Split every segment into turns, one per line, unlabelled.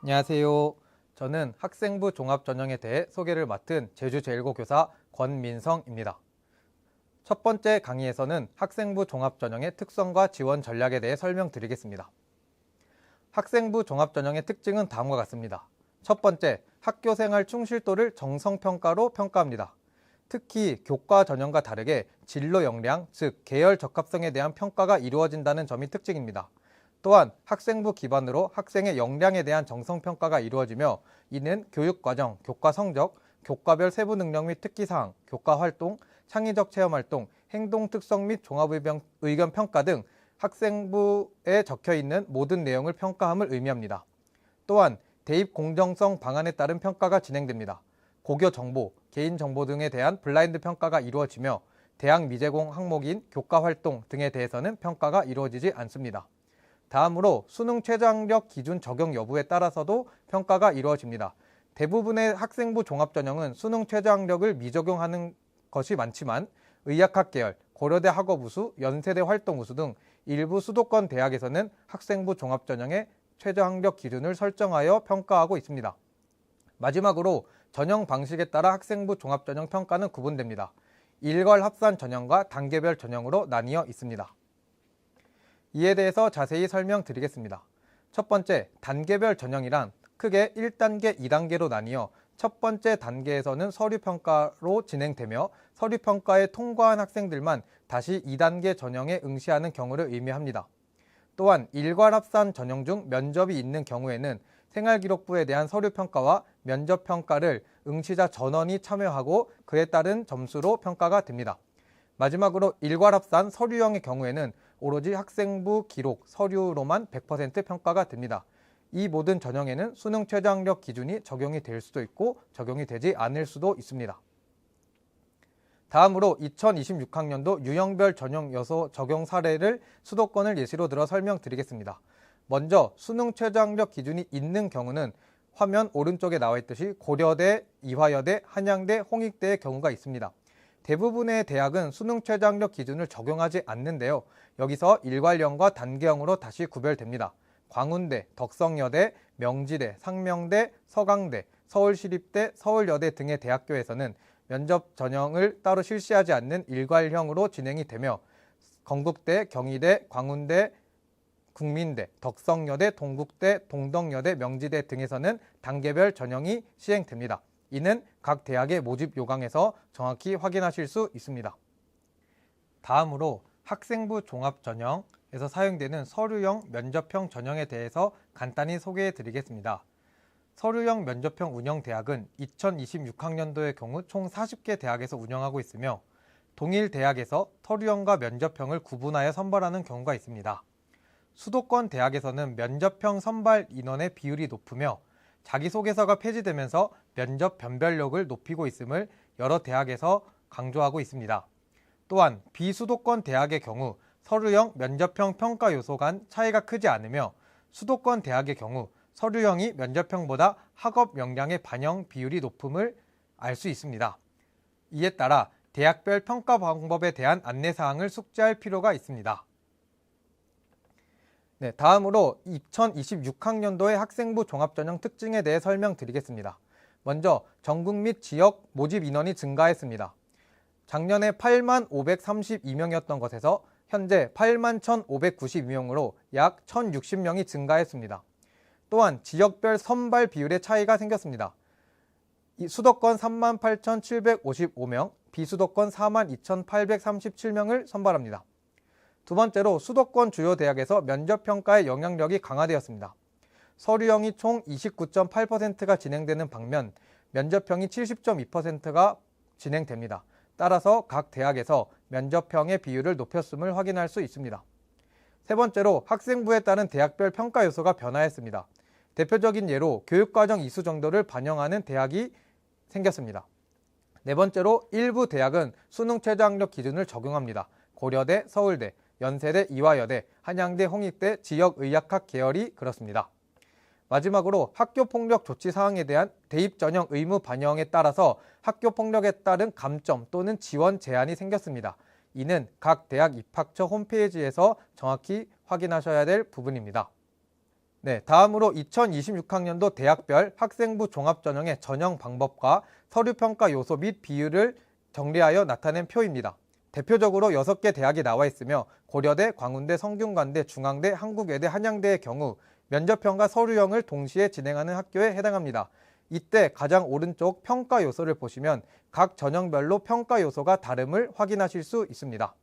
안녕하세요. 저는 학생부 종합전형에 대해 소개를 맡은 제주제일고 교사 권민성입니다. 첫 번째 강의에서는 학생부 종합전형의 특성과 지원 전략에 대해 설명드리겠습니다. 학생부 종합전형의 특징은 다음과 같습니다. 첫 번째, 학교생활 충실도를 정성평가로 평가합니다. 특히 교과 전형과 다르게 진로 역량, 즉 계열 적합성에 대한 평가가 이루어진다는 점이 특징입니다. 또한 학생부 기반으로 학생의 역량에 대한 정성평가가 이루어지며 이는 교육과정, 교과 성적, 교과별 세부 능력 및 특기사항, 교과 활동, 창의적 체험활동, 행동 특성 및 종합의견 평가 등 학생부에 적혀있는 모든 내용을 평가함을 의미합니다. 또한 대입 공정성 방안에 따른 평가가 진행됩니다. 고교 정보, 개인 정보 등에 대한 블라인드 평가가 이루어지며 대학 미제공 항목인 교과 활동 등에 대해서는 평가가 이루어지지 않습니다. 다음으로 수능 최저학력 기준 적용 여부에 따라서도 평가가 이루어집니다. 대부분의 학생부 종합전형은 수능 최저학력을 미적용하는 것이 많지만 의학학 계열, 고려대 학업우수, 연세대 활동우수 등 일부 수도권 대학에서는 학생부 종합전형의 최저학력 기준을 설정하여 평가하고 있습니다. 마지막으로 전형 방식에 따라 학생부 종합전형 평가는 구분됩니다. 일괄 합산 전형과 단계별 전형으로 나뉘어 있습니다. 이에 대해서 자세히 설명드리겠습니다. 첫 번째, 단계별 전형이란 크게 1단계, 2단계로 나뉘어 첫 번째 단계에서는 서류평가로 진행되며 서류평가에 통과한 학생들만 다시 2단계 전형에 응시하는 경우를 의미합니다. 또한 일괄합산 전형 중 면접이 있는 경우에는 생활기록부에 대한 서류평가와 면접평가를 응시자 전원이 참여하고 그에 따른 점수로 평가가 됩니다. 마지막으로 일괄합산 서류형의 경우에는 오로지 학생부 기록, 서류로만 100% 평가가 됩니다. 이 모든 전형에는 수능 최저학력 기준이 적용이 될 수도 있고 적용이 되지 않을 수도 있습니다. 다음으로 2026학년도 유형별 전형 요소 적용 사례를 수도권을 예시로 들어 설명드리겠습니다. 먼저 수능 최저학력 기준이 있는 경우는 화면 오른쪽에 나와 있듯이 고려대, 이화여대, 한양대, 홍익대의 경우가 있습니다. 대부분의 대학은 수능 최저학력 기준을 적용하지 않는데요. 여기서 일괄형과 단계형으로 다시 구별됩니다. 광운대, 덕성여대, 명지대, 상명대, 서강대, 서울시립대, 서울여대 등의 대학교에서는 면접 전형을 따로 실시하지 않는 일괄형으로 진행이 되며 건국대, 경희대, 광운대, 국민대, 덕성여대, 동국대, 동덕여대, 명지대 등에서는 단계별 전형이 시행됩니다. 이는 각 대학의 모집 요강에서 정확히 확인하실 수 있습니다. 다음으로 학생부 종합전형에서 사용되는 서류형 면접형 전형에 대해서 간단히 소개해 드리겠습니다. 서류형 면접형 운영대학은 2026학년도의 경우 총 40개 대학에서 운영하고 있으며 동일 대학에서 서류형과 면접형을 구분하여 선발하는 경우가 있습니다. 수도권 대학에서는 면접형 선발 인원의 비율이 높으며 자기소개서가 폐지되면서 면접 변별력을 높이고 있음을 여러 대학에서 강조하고 있습니다. 또한 비수도권 대학의 경우 서류형, 면접형 평가 요소 간 차이가 크지 않으며 수도권 대학의 경우 서류형이 면접형보다 학업 역량의 반영 비율이 높음을 알 수 있습니다. 이에 따라 대학별 평가 방법에 대한 안내사항을 숙지할 필요가 있습니다. 다음으로 2026학년도의 학생부 종합전형 특징에 대해 설명드리겠습니다. 먼저 전국 및 지역 모집 인원이 증가했습니다. 작년에 8만 532명이었던 것에서 현재 8만 1,592명으로 약 1,060명이 증가했습니다. 또한 지역별 선발 비율의 차이가 생겼습니다. 수도권 3만 8,755명, 비수도권 4만 2,837명을 선발합니다. 두 번째로 수도권 주요 대학에서 면접평가의 영향력이 강화되었습니다. 서류형이 총 29.8%가 진행되는 반면 면접형이 70.2%가 진행됩니다. 따라서 각 대학에서 면접형의 비율을 높였음을 확인할 수 있습니다. 세 번째로 학생부에 따른 대학별 평가 요소가 변화했습니다. 대표적인 예로 교육과정 이수 정도를 반영하는 대학이 생겼습니다. 네 번째로 일부 대학은 수능 최저학력 기준을 적용합니다. 고려대, 서울대, 연세대, 이화여대, 한양대, 홍익대, 지역의학학 계열이 그렇습니다. 마지막으로 학교폭력 조치 사항에 대한 대입 전형 의무 반영에 따라서 학교폭력에 따른 감점 또는 지원 제한이 생겼습니다. 이는 각 대학 입학처 홈페이지에서 정확히 확인하셔야 될 부분입니다. 네, 다음으로 2026학년도 대학별 학생부 종합전형의 전형 방법과 서류평가 요소 및 비율을 정리하여 나타낸 표입니다. 대표적으로 6개 대학이 나와 있으며 고려대, 광운대, 성균관대, 중앙대, 한국외대, 한양대의 경우 면접형과 서류형을 동시에 진행하는 학교에 해당합니다. 이때 가장 오른쪽 평가 요소를 보시면 각 전형별로 평가 요소가 다름을 확인하실 수 있습니다.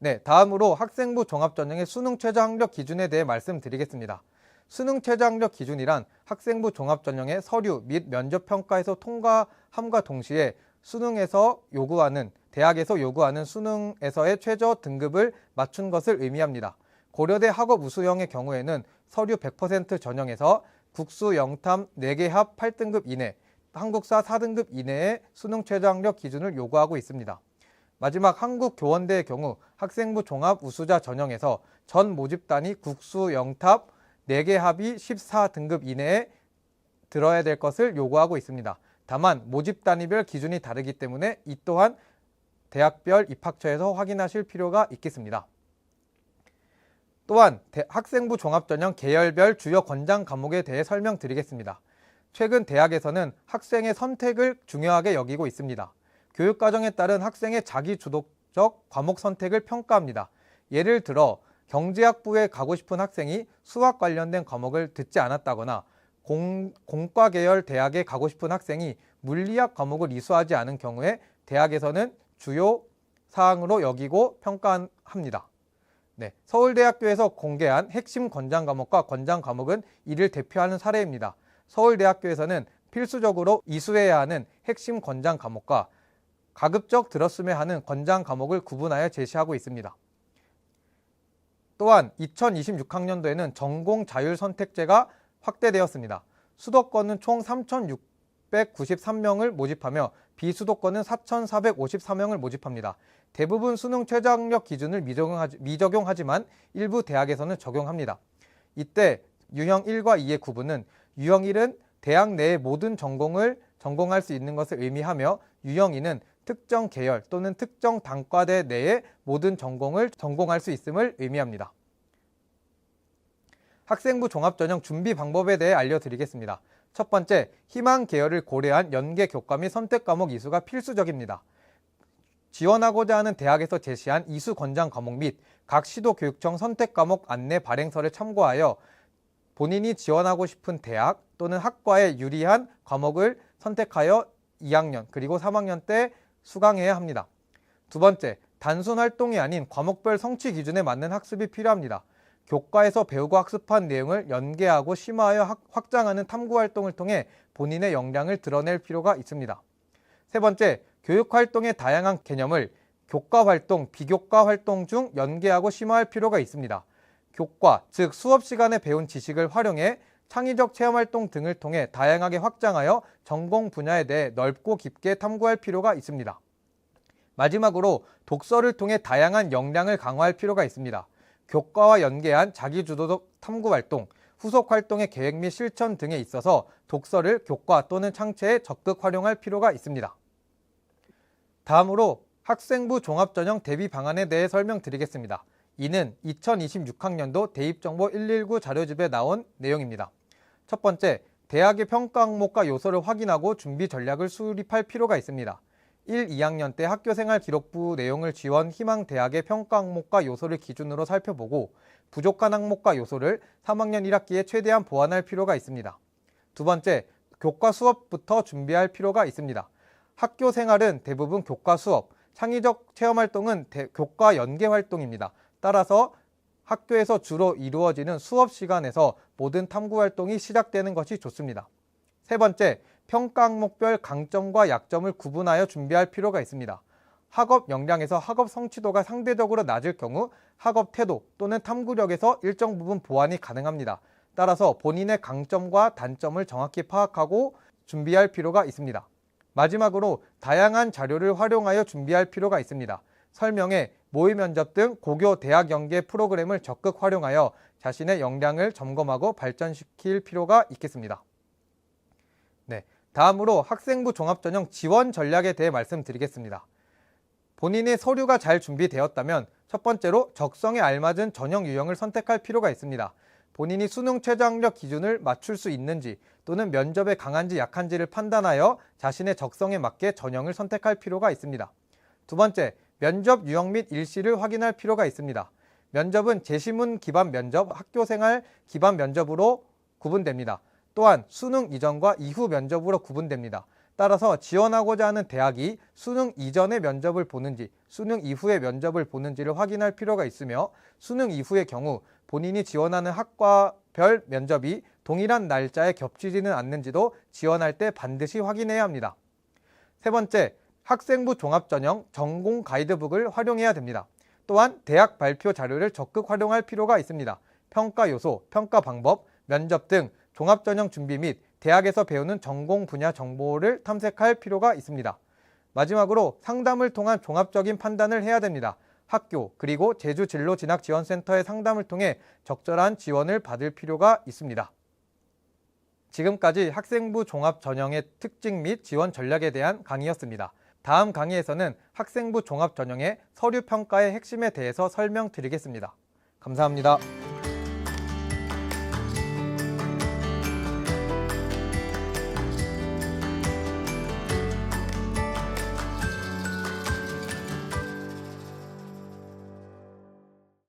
네, 다음으로 학생부 종합전형의 수능 최저 학력 기준에 대해 말씀드리겠습니다. 수능 최저 학력 기준이란 학생부 종합전형의 서류 및 면접평가에서 통과함과 동시에 수능에서 요구하는 대학에서 요구하는 수능에서의 최저 등급을 맞춘 것을 의미합니다. 고려대 학업 우수형의 경우에는 서류 100% 전형에서 국수 영탐 4개 합 8등급 이내, 한국사 4등급 이내의 수능 최저 학력 기준을 요구하고 있습니다. 마지막 한국교원대의 경우 학생부 종합 우수자 전형에서 전 모집단이 국수 영탑 4개 합이 14등급 이내에 들어야 될 것을 요구하고 있습니다. 다만 모집 단위별 기준이 다르기 때문에 이 또한 대학별 입학처에서 확인하실 필요가 있겠습니다. 또한 학생부 종합전형 계열별 주요 권장 과목에 대해 설명드리겠습니다. 최근 대학에서는 학생의 선택을 중요하게 여기고 있습니다. 교육과정에 따른 학생의 자기주도적 과목 선택을 평가합니다. 예를 들어 경제학부에 가고 싶은 학생이 수학 관련된 과목을 듣지 않았다거나 공과 계열 대학에 가고 싶은 학생이 물리학 과목을 이수하지 않은 경우에 대학에서는 주요 사항으로 여기고 평가합니다. 네, 서울대학교에서 공개한 핵심 권장 과목과 권장 과목은 이를 대표하는 사례입니다. 서울대학교에서는 필수적으로 이수해야 하는 핵심 권장 과목과 가급적 들었으면 하는 권장 과목을 구분하여 제시하고 있습니다. 또한 2026학년도에는 전공 자율 선택제가 확대되었습니다. 수도권은 총 3,693명을 모집하며 비수도권은 4,454명을 모집합니다. 대부분 수능 최저 학력 기준을 미적용하지만 일부 대학에서는 적용합니다. 이때 유형 1과 2의 구분은 유형 1은 대학 내의 모든 전공을 전공할 수 있는 것을 의미하며 유형 2는 특정 계열 또는 특정 단과대 내의 모든 전공을 전공할 수 있음을 의미합니다. 학생부 종합전형 준비 방법에 대해 알려드리겠습니다. 첫 번째, 희망 계열을 고려한 연계 교과 및 선택 과목 이수가 필수적입니다. 지원하고자 하는 대학에서 제시한 이수 권장 과목 및 각 시도교육청 선택 과목 안내 발행서를 참고하여 본인이 지원하고 싶은 대학 또는 학과에 유리한 과목을 선택하여 2학년 그리고 3학년 때 수강해야 합니다. 두 번째, 단순 활동이 아닌 과목별 성취 기준에 맞는 학습이 필요합니다. 교과에서 배우고 학습한 내용을 연계하고 심화하여 확장하는 탐구 활동을 통해 본인의 역량을 드러낼 필요가 있습니다. 세 번째, 교육활동의 다양한 개념을 교과 활동, 비교과 활동 중 연계하고 심화할 필요가 있습니다. 교과, 즉 수업 시간에 배운 지식을 활용해 창의적 체험활동 등을 통해 다양하게 확장하여 전공 분야에 대해 넓고 깊게 탐구할 필요가 있습니다. 마지막으로 독서를 통해 다양한 역량을 강화할 필요가 있습니다. 교과와 연계한 자기주도적 탐구활동, 후속활동의 계획 및 실천 등에 있어서 독서를 교과 또는 창체에 적극 활용할 필요가 있습니다. 다음으로 학생부 종합전형 대비 방안에 대해 설명드리겠습니다. 이는 2026학년도 대입정보 119 자료집에 나온 내용입니다. 첫 번째, 대학의 평가 항목과 요소를 확인하고 준비 전략을 수립할 필요가 있습니다. 1, 2학년 때 학교생활 기록부 내용을 지원 희망 대학의 평가 항목과 요소를 기준으로 살펴보고 부족한 항목과 요소를 3학년 1학기에 최대한 보완할 필요가 있습니다. 두 번째, 교과 수업부터 준비할 필요가 있습니다. 학교 생활은 대부분 교과 수업, 창의적 체험활동은 교과 연계 활동입니다. 따라서 학교에서 주로 이루어지는 수업 시간에서 모든 탐구 활동이 시작되는 것이 좋습니다. 세 번째, 평가 항목별 강점과 약점을 구분하여 준비할 필요가 있습니다. 학업 역량에서 학업 성취도가 상대적으로 낮을 경우 학업 태도 또는 탐구력에서 일정 부분 보완이 가능합니다. 따라서 본인의 강점과 단점을 정확히 파악하고 준비할 필요가 있습니다. 마지막으로 다양한 자료를 활용하여 준비할 필요가 있습니다. 설명회, 모의 면접 등 고교 대학 연계 프로그램을 적극 활용하여 자신의 역량을 점검하고 발전시킬 필요가 있겠습니다. 네, 다음으로 학생부 종합전형 지원 전략에 대해 말씀드리겠습니다. 본인의 서류가 잘 준비되었다면 첫 번째로 적성에 알맞은 전형 유형을 선택할 필요가 있습니다. 본인이 수능 최저학력 기준을 맞출 수 있는지 또는 면접에 강한지 약한지를 판단하여 자신의 적성에 맞게 전형을 선택할 필요가 있습니다. 두 번째, 면접 유형 및 일시를 확인할 필요가 있습니다. 면접은 제시문 기반 면접, 학교생활 기반 면접으로 구분됩니다. 또한 수능 이전과 이후 면접으로 구분됩니다. 따라서 지원하고자 하는 대학이 수능 이전의 면접을 보는지 수능 이후의 면접을 보는지를 확인할 필요가 있으며, 수능 이후의 경우 본인이 지원하는 학과별 면접이 동일한 날짜에 겹치지는 않는지도 지원할 때 반드시 확인해야 합니다. 세 번째, 학생부 종합전형 전공 가이드북을 활용해야 됩니다. 또한 대학 발표 자료를 적극 활용할 필요가 있습니다. 평가 요소, 평가 방법, 면접 등 종합전형 준비 및 대학에서 배우는 전공 분야 정보를 탐색할 필요가 있습니다. 마지막으로 상담을 통한 종합적인 판단을 해야 됩니다. 학교 그리고 제주진로진학지원센터의 상담을 통해 적절한 지원을 받을 필요가 있습니다. 지금까지 학생부 종합전형의 특징 및 지원 전략에 대한 강의였습니다. 다음 강의에서는 학생부 종합전형의 서류평가의 핵심에 대해서 설명드리겠습니다. 감사합니다.